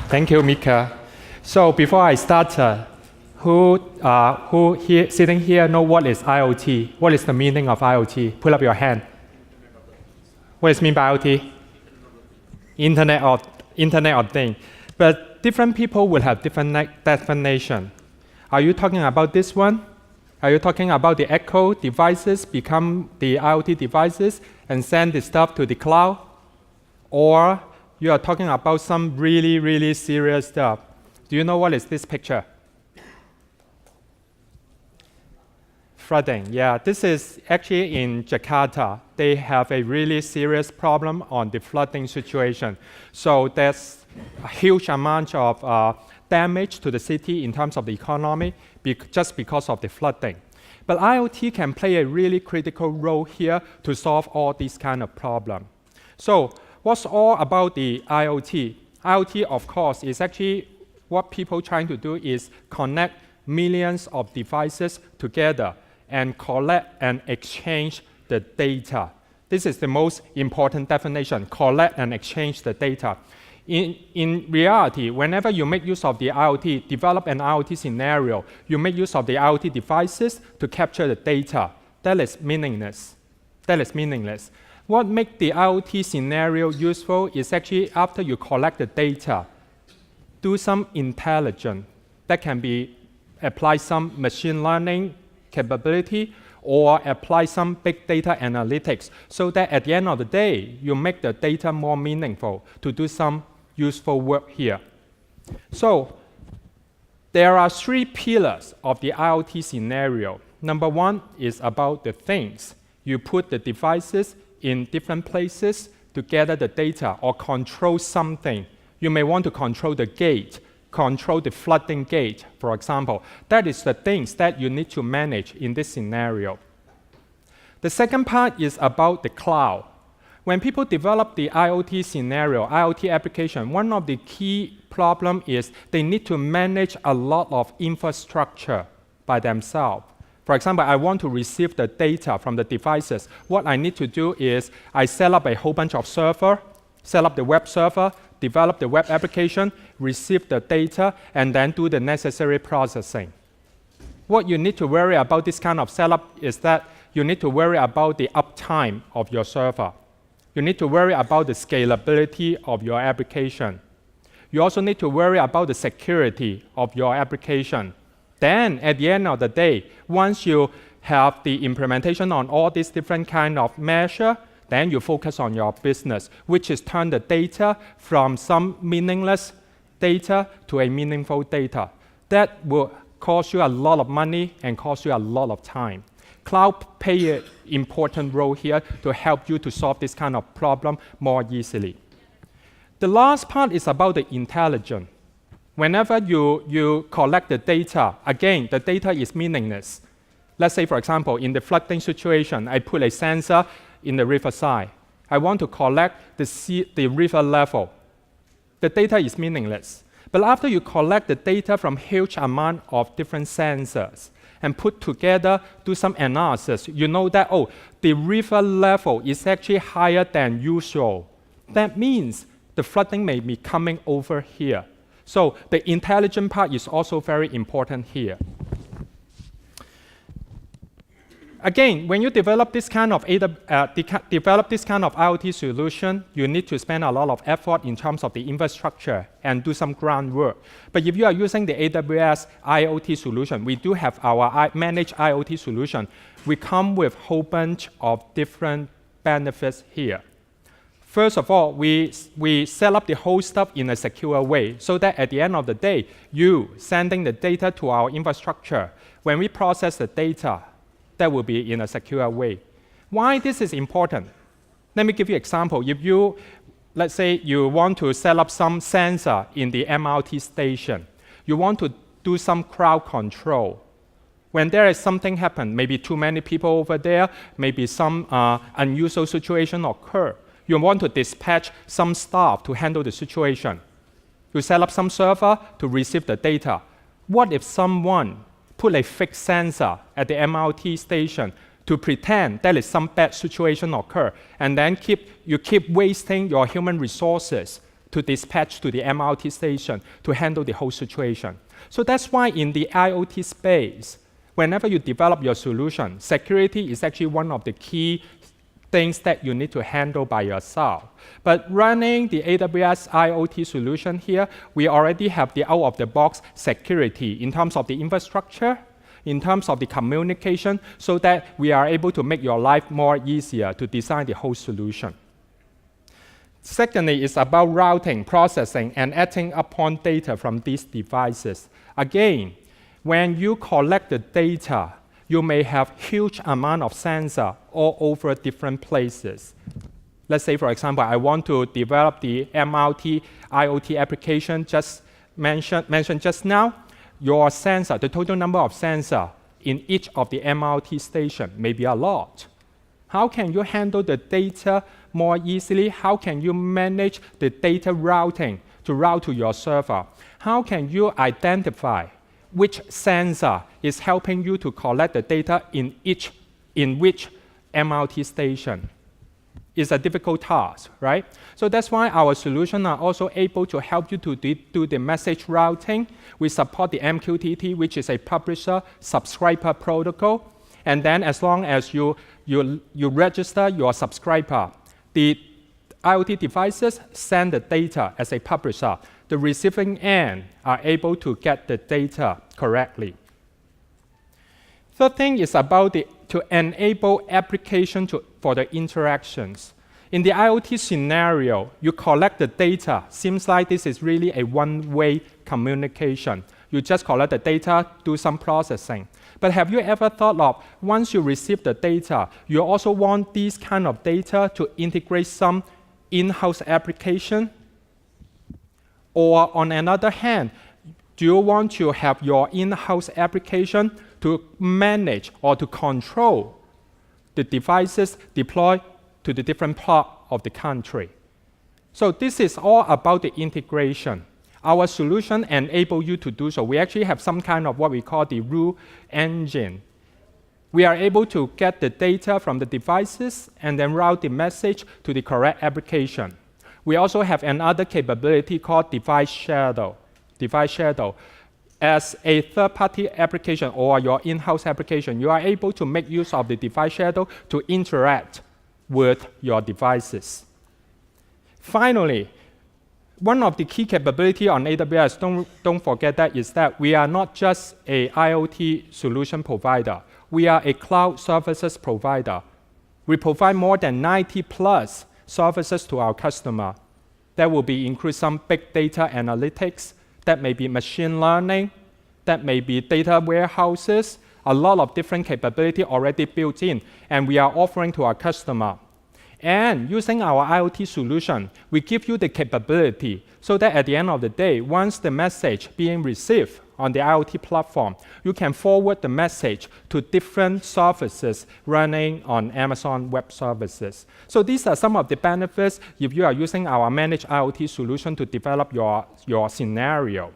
Thank you, Mika. So before I start, who here, sitting here know what is IoT? What is the meaning of IoT? Put up your hand. What is mean by IoT? Internet of Things. But different people will have different definition. Are you talking about this one? Are you talking about the Echo devices become the IoT devices and send the stuff to the cloud? Or you are talking about some really, really serious stuff? Do you know what is this picture? Flooding. Yeah, this is actually in Jakarta. They have a really serious problem on the flooding situation. So there's a huge amount of damage to the city in terms of the economy just because of the flooding. But IoT can play a really critical role here to solve all these kind of problems. So what's all about the IoT? IoT, of course, is actually what people trying to do is connect millions of devices together and collect and exchange the data. This is the most important definition, collect and exchange the data. In reality, whenever you make use of the IoT, develop an IoT scenario, you make use of the IoT devices to capture the data. That is meaningless. What makes the IoT scenario useful is actually after you collect the data, do some intelligence. That can be apply some machine learning capability or apply some big data analytics so that at the end of the day, you make the data more meaningful to do some useful work here. So there are three pillars of the IoT scenario. Number one is about the things. You put the devices in different places to gather the data or control something. You may want to control the gate, control the flooding gate, for example. That is the things that you need to manage in this scenario. The second part is about the cloud. When people develop the IoT scenario, IoT application, one of the key problems is they need to manage a lot of infrastructure by themselves. For example, I want to receive the data from the devices. What I need to do is I set up a whole bunch of servers, set up the web server, develop the web application, receive the data, and then do the necessary processing. What you need to worry about this kind of setup is that you need to worry about the uptime of your server. You need to worry about the scalability of your application. You also need to worry about the security of your application. Then, at the end of the day, once you have the implementation on all these different kind of measures, then you focus on your business, which is turn the data from some meaningless data to a meaningful data. That will cost you a lot of money and cost you a lot of time. Cloud play an important role here to help you to solve this kind of problem more easily. The last part is about the intelligence. Whenever you collect the data, again, the data is meaningless. Let's say, for example, in the flooding situation, I put a sensor in the riverside. I want to collect the river level. The data is meaningless. But after you collect the data from huge amount of different sensors and put together, do some analysis, you know that, oh, the river level is actually higher than usual. That means the flooding may be coming over here. So the intelligent part is also very important here. Again, when you develop this kind of IoT solution, you need to spend a lot of effort in terms of the infrastructure and do some groundwork. But if you are using the AWS IoT solution, we do have our managed IoT solution. We come with a whole bunch of different benefits here. First of all, we set up the whole stuff in a secure way so that at the end of the day, you sending the data to our infrastructure. When we process the data, that will be in a secure way. Why this is important? Let me give you an example. If you, let's say you want to set up some sensor in the MRT station, you want to do some crowd control. When there is something happen, maybe too many people over there, maybe some unusual situation occur, you want to dispatch some staff to handle the situation. You set up some server to receive the data. What if someone put a fake sensor at the MRT station to pretend that is some bad situation occur, and then you keep wasting your human resources to dispatch to the MRT station to handle the whole situation. So that's why in the IoT space, whenever you develop your solution, security is actually one of the key things that you need to handle by yourself. But running the AWS IoT solution here, we already have the out-of-the-box security in terms of the infrastructure, in terms of the communication, so that we are able to make your life more easier to design the whole solution. Secondly, it's about routing, processing, and acting upon data from these devices. Again, when you collect the data, you may have huge amount of sensors all over different places. Let's say, for example, I want to develop the MRT IoT application just mentioned just now. Your sensor, the total number of sensors in each of the MRT stations may be a lot. How can you handle the data more easily? How can you manage the data routing to route to your server? How can you identify which sensor is helping you to collect the data in which MRT station? It's a difficult task, right? So that's why our solutions are also able to help you to do the message routing. We support the MQTT, which is a publisher-subscriber protocol. And then as long as you register your subscriber, the IoT devices send the data as a publisher. The receiving end are able to get the data correctly. Third thing is about to enable application for the interactions. In the IoT scenario, you collect the data. Seems like this is really a one-way communication. You just collect the data, do some processing. But have you ever thought of, once you receive the data, you also want these kind of data to integrate some in-house application? Or on another hand, do you want to have your in-house application to manage or to control the devices deployed to the different parts of the country? So this is all about the integration. Our solution enables you to do so. We actually have some kind of what we call the rule engine. We are able to get the data from the devices and then route the message to the correct application. We also have another capability called device shadow. Device shadow. As a third-party application or your in-house application, you are able to make use of the device shadow to interact with your devices. Finally, one of the key capabilities on AWS, don't forget that, is that we are not just an IoT solution provider. We are a cloud services provider. We provide more than 90 plus services to our customer. That will include some big data analytics, that may be machine learning, that may be data warehouses, a lot of different capability already built in, and we are offering to our customer. And using our IoT solution, we give you the capability so that at the end of the day, once the message being received on the IoT platform, you can forward the message to different services running on Amazon Web Services. So these are some of the benefits if you are using our managed IoT solution to develop your scenario.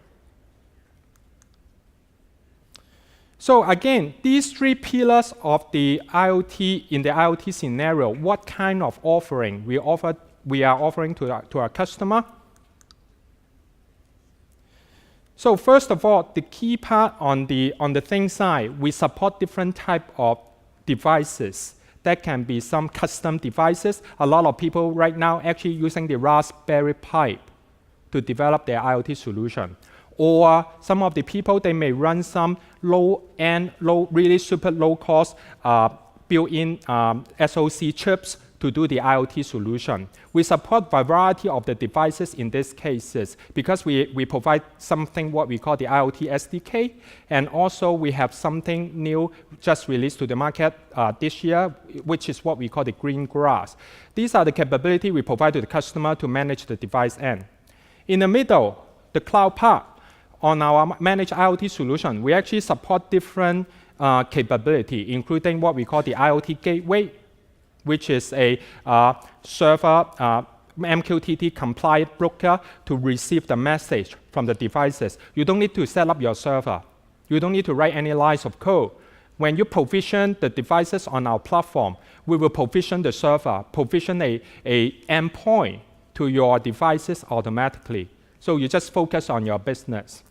So again, these three pillars of the IoT in the IoT scenario, what kind of offering we are offering to our customer? So first of all, the key part on the thing side, we support different type of devices. That can be some custom devices. A lot of people right now actually using the Raspberry Pi to develop their IoT solution. Or some of the people, they may run some really super low-cost built-in SoC chips to do the IoT solution. We support a variety of the devices in these cases because we provide something what we call the IoT SDK, and also we have something new just released to the market this year, which is what we call the green grass. These are the capability we provide to the customer to manage the device end. In the middle, the cloud part. On our managed IoT solution, we actually support different capability, including what we call the IoT gateway, which is a server MQTT compliant broker to receive the message from the devices. You don't need to set up your server. You don't need to write any lines of code. When you provision the devices on our platform, we will provision the server, provision a endpoint to your devices automatically. So you just focus on your business.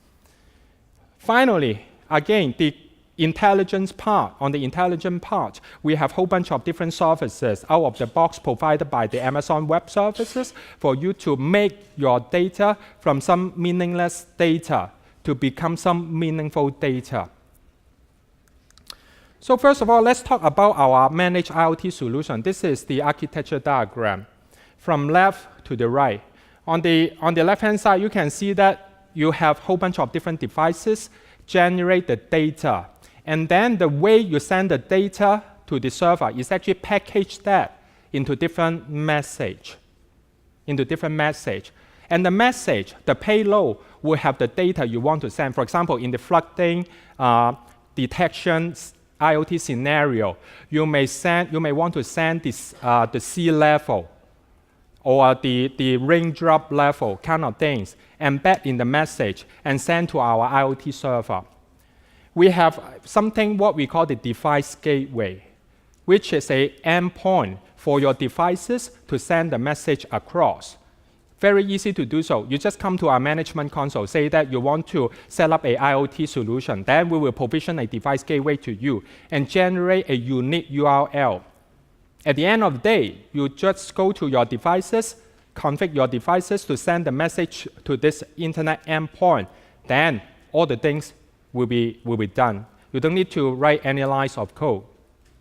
Finally, again, the intelligence part. On the intelligent part, we have a whole bunch of different services out of the box provided by the Amazon Web Services for you to make your data from some meaningless data to become some meaningful data. So first of all, let's talk about our managed IoT solution. This is the architecture diagram from left to the right. On the left-hand side, you can see that you have a whole bunch of different devices generate the data. And then the way you send the data to the server is actually package that into different message. And the message, the payload, will have the data you want to send. For example, in the flooding detection IoT scenario, you may want to send this, the sea level or the raindrop level kind of things, embed in the message and send to our IoT server. We have something what we call the device gateway, which is an endpoint for your devices to send the message across. Very easy to do so. You just come to our management console, say that you want to set up an IoT solution. Then we will provision a device gateway to you and generate a unique URL. At the end of the day, you just go to your devices, configure your devices to send the message to this internet endpoint. Then all the things will be done. You don't need to write any lines of code.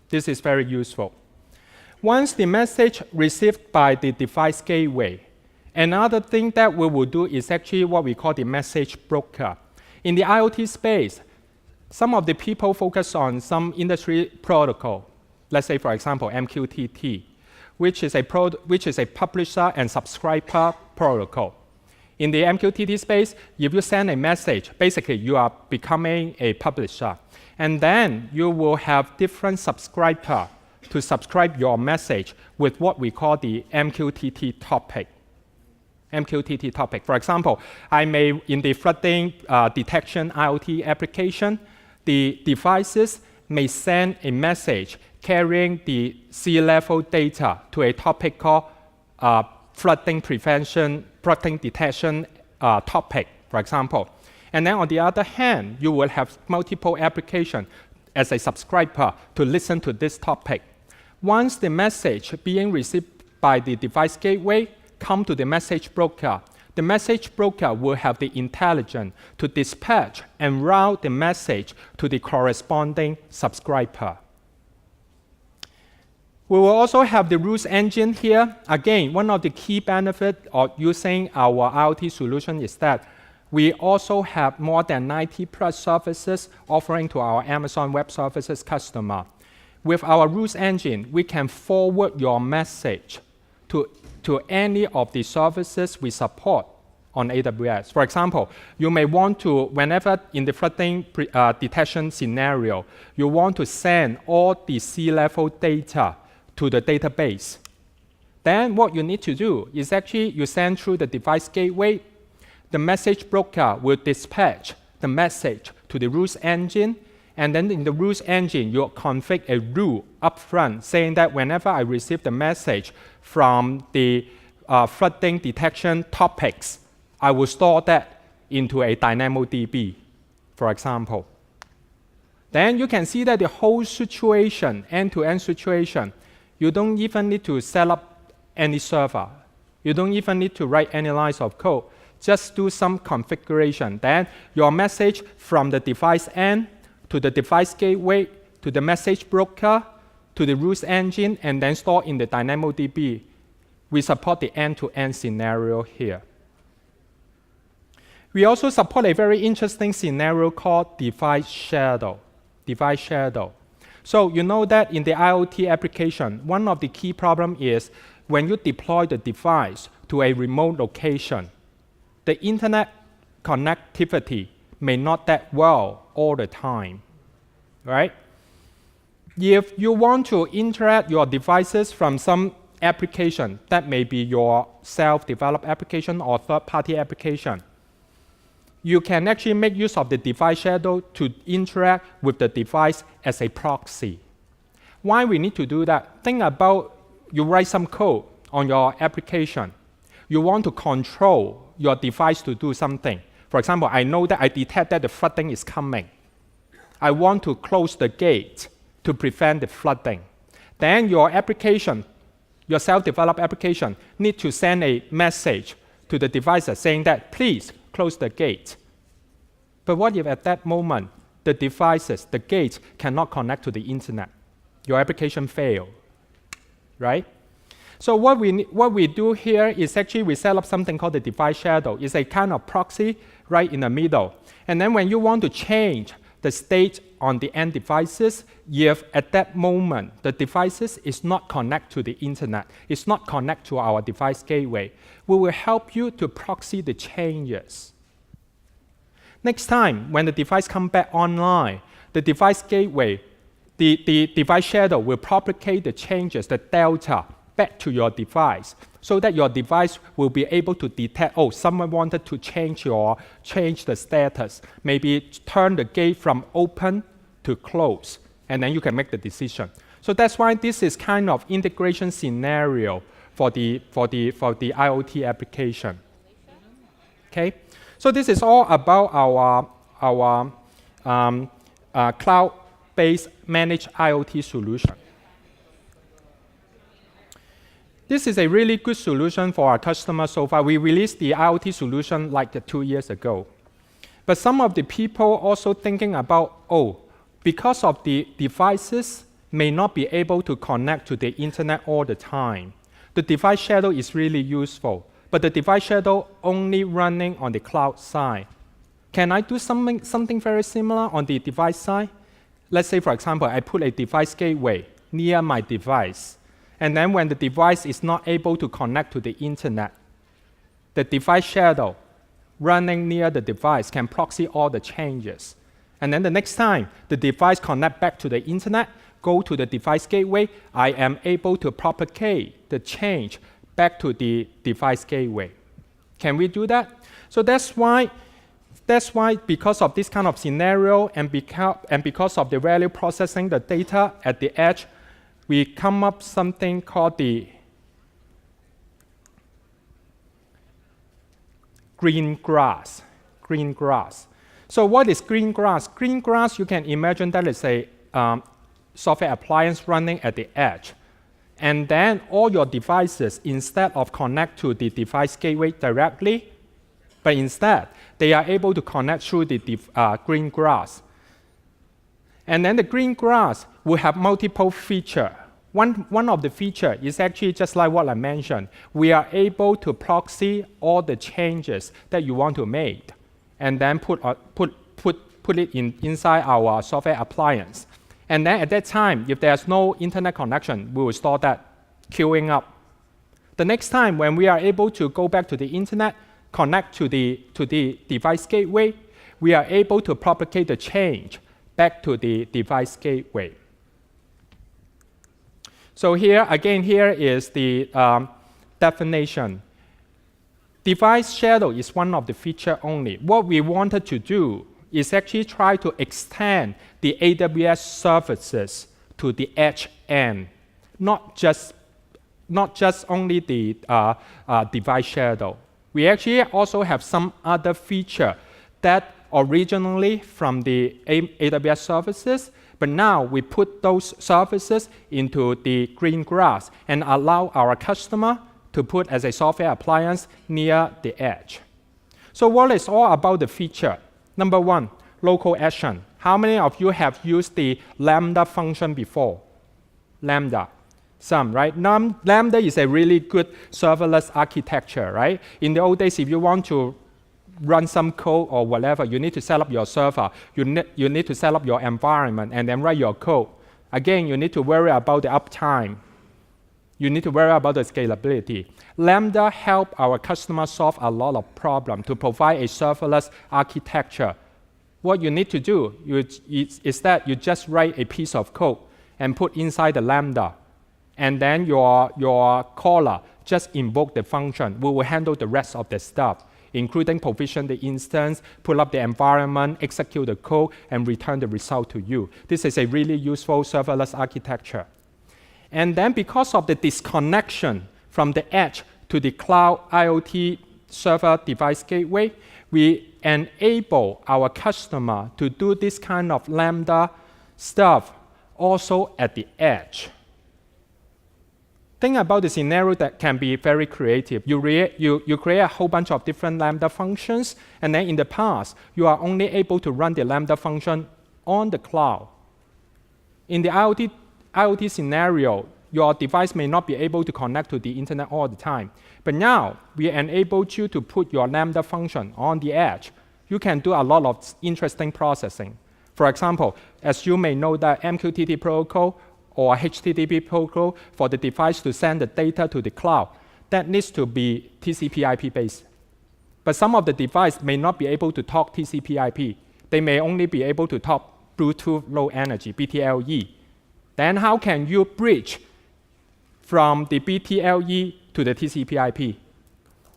This is very useful. Once the message received by the device gateway, another thing that we will do is actually what we call the message broker. In the IoT space, some of the people focus on some industry protocol. Let's say, for example, MQTT, which is a publisher and subscriber protocol. In the MQTT space, if you send a message, basically you are becoming a publisher. And then you will have different subscribers to subscribe your message with what we call the MQTT topic. MQTT topic. For example, in the flooding detection IoT application, the devices may send a message carrying the sea level data to a topic called flooding prevention, flooding detection topic, for example. And then on the other hand, you will have multiple applications as a subscriber to listen to this topic. Once the message being received by the device gateway come to the message broker, the message broker will have the intelligence to dispatch and route the message to the corresponding subscriber. We will also have the rules engine here. Again, one of the key benefits of using our IoT solution is that we also have more than 90 plus services offering to our Amazon Web Services customer. With our rules engine, we can forward your message to any of the services we support on AWS. For example, you may want to, whenever in the flooding detection scenario, you want to send all the sea level data to the database. Then what you need to do is actually you send through the device gateway. The message broker will dispatch the message to the rules engine, and then in the rules engine, you configure a rule upfront saying that whenever I receive the message from the flooding detection topics, I will store that into a DynamoDB, for example. Then you can see that the whole situation, end-to-end situation, you don't even need to set up any server. You don't even need to write any lines of code. Just do some configuration. Then your message from the device end to the device gateway, to the message broker, to the rules engine, and then store in the DynamoDB. We support the end-to-end scenario here. We also support a very interesting scenario called device shadow. Device shadow. So you know that in the IoT application, one of the key problems is when you deploy the device to a remote location, the internet connectivity may not that well all the time, right? If you want to interact your devices from some application, that may be your self-developed application or third-party application, you can actually make use of the device shadow to interact with the device as a proxy. Why we need to do that? Think about you write some code on your application. You want to control your device to do something. For example, I know that I detect that the flooding is coming. I want to close the gate to prevent the flooding. Then your application, your self-developed application, need to send a message to the devices saying that, please close the gate. But what if at that moment, the devices, the gates cannot connect to the internet? Your application failed, right? So what we do here is actually we set up something called the device shadow. It's a kind of proxy right in the middle. And then when you want to change the state on the end devices, if at that moment the devices is not connect to the internet, it's not connect to our device gateway, we will help you to proxy the changes. Next time, when the device comes back online, the device gateway, the device shadow will propagate the changes, the delta, back to your device, so that your device will be able to detect, oh, someone wanted to change the status, maybe turn the gate from open to close, and then you can make the decision. So that's why this is kind of integration scenario for the IoT application. Okay, so this is all about our cloud-based managed IoT solution. This is a really good solution for our customers so far. We released the IoT solution like 2 years ago. But some of the people also thinking about, oh, because of the devices may not be able to connect to the internet all the time. The device shadow is really useful, but the device shadow only running on the cloud side. Can I do something very similar on the device side? Let's say, for example, I put a device gateway near my device. And then when the device is not able to connect to the internet, the device shadow running near the device can proxy all the changes. And then the next time the device connect back to the internet, go to the device gateway, I am able to propagate the change back to the device gateway. Can we do that? So that's why because of this kind of scenario and because of the value processing the data at the edge, we come up something called the green grass. Green grass. So what is green grass? Green grass, you can imagine that is a software appliance running at the edge. And then all your devices, instead of connect to the device gateway directly, but instead they are able to connect through the green grass. And then the green grass will have multiple features. One of the features is actually just like what I mentioned. We are able to proxy all the changes that you want to make, and then put it inside our software appliance. And then at that time, if there's no internet connection, we will store that queuing up. The next time when we are able to go back to the internet, connect to the device gateway, we are able to propagate the change back to the device gateway. So here is the definition. Device shadow is one of the features only. What we wanted to do is actually try to extend the AWS services to the edge end, not just only the device shadow. We actually also have some other feature that originally from the AWS services, but now we put those services into the green grass and allow our customer to put as a software appliance near the edge. So what is all about the feature? Number one, local action. How many of you have used the Lambda function before? Lambda. Some, right? Lambda is a really good serverless architecture, right? In the old days, if you want to run some code or whatever, you need to set up your server. You need to set up your environment and then write your code. Again, you need to worry about the uptime. You need to worry about the scalability. Lambda help our customers solve a lot of problems to provide a serverless architecture. What you need to do is that you just write a piece of code and put inside the Lambda. And then your caller just invoke the function. We will handle the rest of the stuff, including provision the instance, pull up the environment, execute the code, and return the result to you. This is a really useful serverless architecture. And then because of the disconnection from the edge to the cloud IoT server device gateway, we enable our customer to do this kind of Lambda stuff also at the edge. Think about the scenario that can be very creative. You create a whole bunch of different Lambda functions, and then in the past, you are only able to run the Lambda function on the cloud. In the IoT scenario, your device may not be able to connect to the internet all the time. But now, we enable you to put your Lambda function on the edge. You can do a lot of interesting processing. For example, as you may know, that MQTT protocol or HTTP protocol for the device to send the data to the cloud, that needs to be TCP/IP based. But some of the devices may not be able to talk TCP/IP. They may only be able to talk Bluetooth Low Energy, BTLE. Then how can you bridge from the BTLE to the TCP/IP?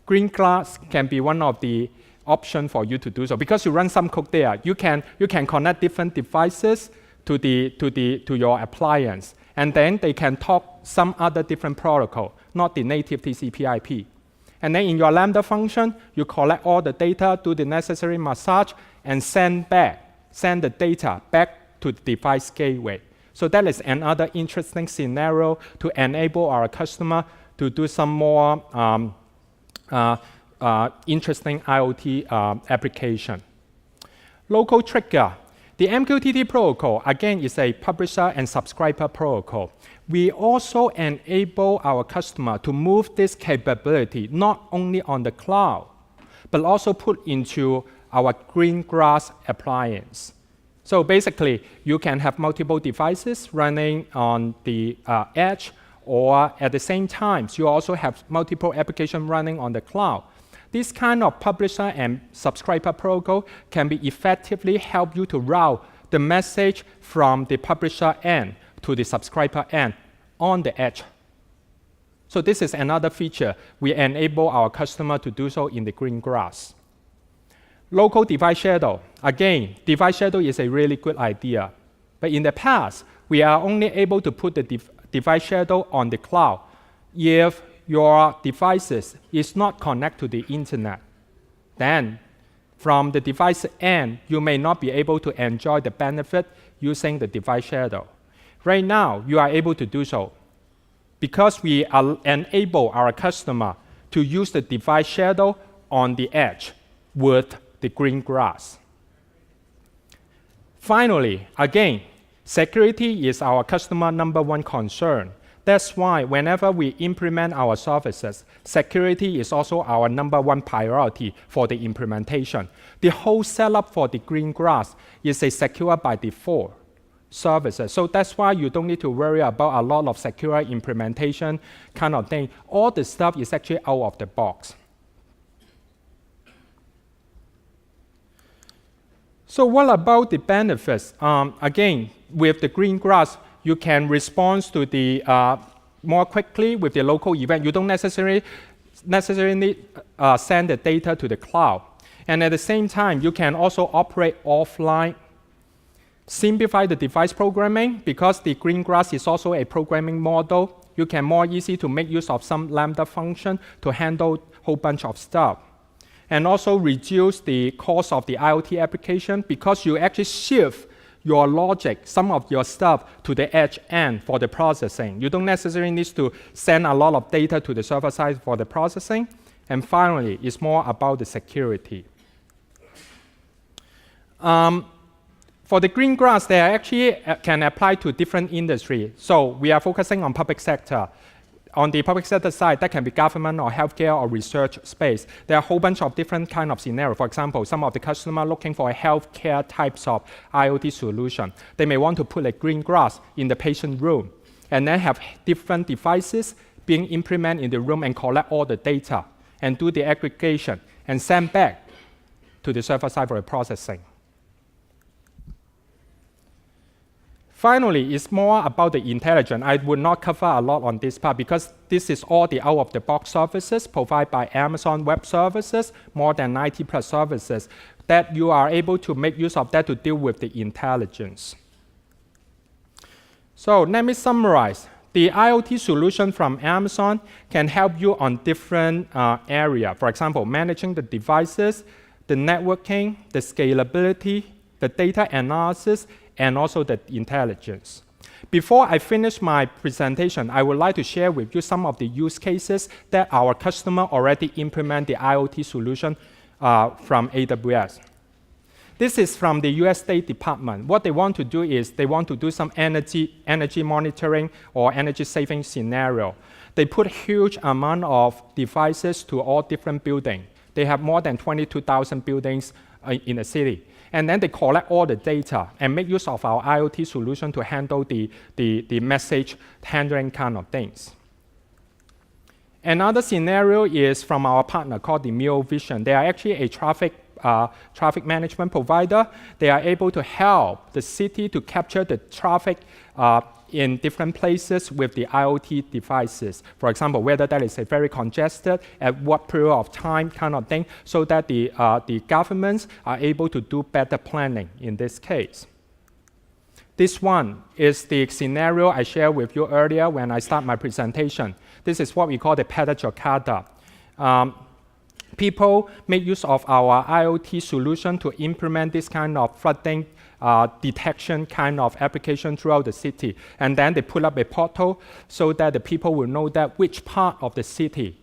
Green Glass can be one of the options for you to do so. Because you run some code there, you can connect different devices to your appliance, and then they can talk some other different protocol, not the native TCP/IP. And then in your Lambda function, you collect all the data, do the necessary massage, and send the data back to the device gateway. So that is another interesting scenario to enable our customer to do some more interesting IoT application. Local trigger. The MQTT protocol, again, is a publisher and subscriber protocol. We also enable our customer to move this capability not only on the cloud, but also put into our green grass appliance. So basically, you can have multiple devices running on the edge, or at the same time, you also have multiple applications running on the cloud. This kind of publisher and subscriber protocol can be effectively help you to route the message from the publisher end to the subscriber end on the edge. So this is another feature. We enable our customer to do so in the green grass. Local device shadow. Again, device shadow is a really good idea. But in the past, we are only able to put the device shadow on the cloud if your devices is not connected to the internet. Then, from the device end, you may not be able to enjoy the benefit using the device shadow. Right now, you are able to do so because we enable our customer to use the device shadow on the edge with the green grass. Finally, again, security is our customer #1 concern. That's why whenever we implement our services, security is also our #1 priority for the implementation. The whole setup for the green grass is a secure by default services. So that's why you don't need to worry about a lot of secure implementation kind of thing. All the stuff is actually out of the box. So what about the benefits? Again, with the green grass, you can respond to the more quickly with the local event. You don't necessarily send the data to the cloud. And at the same time, you can also operate offline. Simplify the device programming because the green grass is also a programming model. You can more easy to make use of some Lambda function to handle a whole bunch of stuff. And also reduce the cost of the IoT application because you actually shift your logic, some of your stuff to the edge end for the processing. You don't necessarily need to send a lot of data to the server side for the processing. And finally, it's more about the security. For the green grass, they actually can apply to different industries. So we are focusing on public sector. On the public sector side, that can be government or healthcare or research space. There are a whole bunch of different kind of scenarios. For example, some of the customers looking for a healthcare types of IoT solution. They may want to put a green grass in the patient room and then have different devices being implemented in the room and collect all the data and do the aggregation and send back to the server side for the processing. Finally, it's more about the intelligence. I would not cover a lot on this part because this is all the out-of-the-box services provided by Amazon Web Services, more than 90+ services, that you are able to make use of that to deal with the intelligence. So let me summarize. The IoT solution from Amazon can help you on different areas. For example, managing the devices, the networking, the scalability, the data analysis, and also the intelligence. Before I finish my presentation, I would like to share with you some of the use cases that our customer already implement the IoT solution from AWS. This is from the US State Department. What they want to do is they want to do some energy monitoring or energy saving scenario. They put huge amount of devices to all different buildings. They have more than 22,000 buildings in the city. And then they collect all the data and make use of our IoT solution to handle the message handling kind of things. Another scenario is from our partner called the Mio Vision. They are actually a traffic management provider. They are able to help the city to capture the traffic in different places with the IoT devices. For example, whether that is a very congested, at what period of time kind of thing, so that the governments are able to do better planning in this case. This one is the scenario I shared with you earlier when I start my presentation. This is what we call the Pillars of IoT. People make use of our IoT solution to implement this kind of flooding detection kind of application throughout the city. And then they put up a portal so that the people will know that which part of the city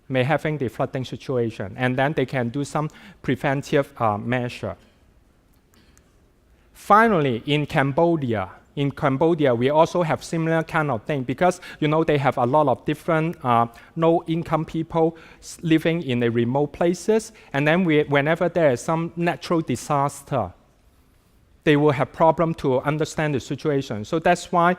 may having the flooding situation. And then they can do some preventive measure. Finally, in Cambodia, we also have similar kind of thing because they have a lot of different low-income people living in the remote places. And then whenever there is some natural disaster, they will have problem to understand the situation. So that's why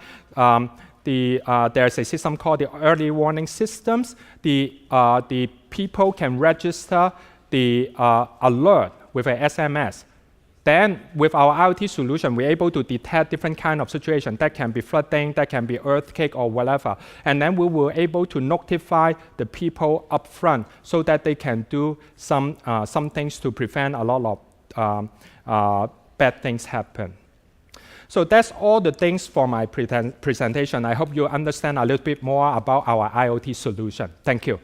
there's a system called the early warning systems. The people can register the alert with a SMS. Then with our IoT solution, we're able to detect different kind of situations. That can be flooding, that can be earthquake or whatever. And then we were able to notify the people up front so that they can do some things to prevent a lot of bad things happen. So that's all the things for my presentation. I hope you understand a little bit more about our IoT solution. Thank you.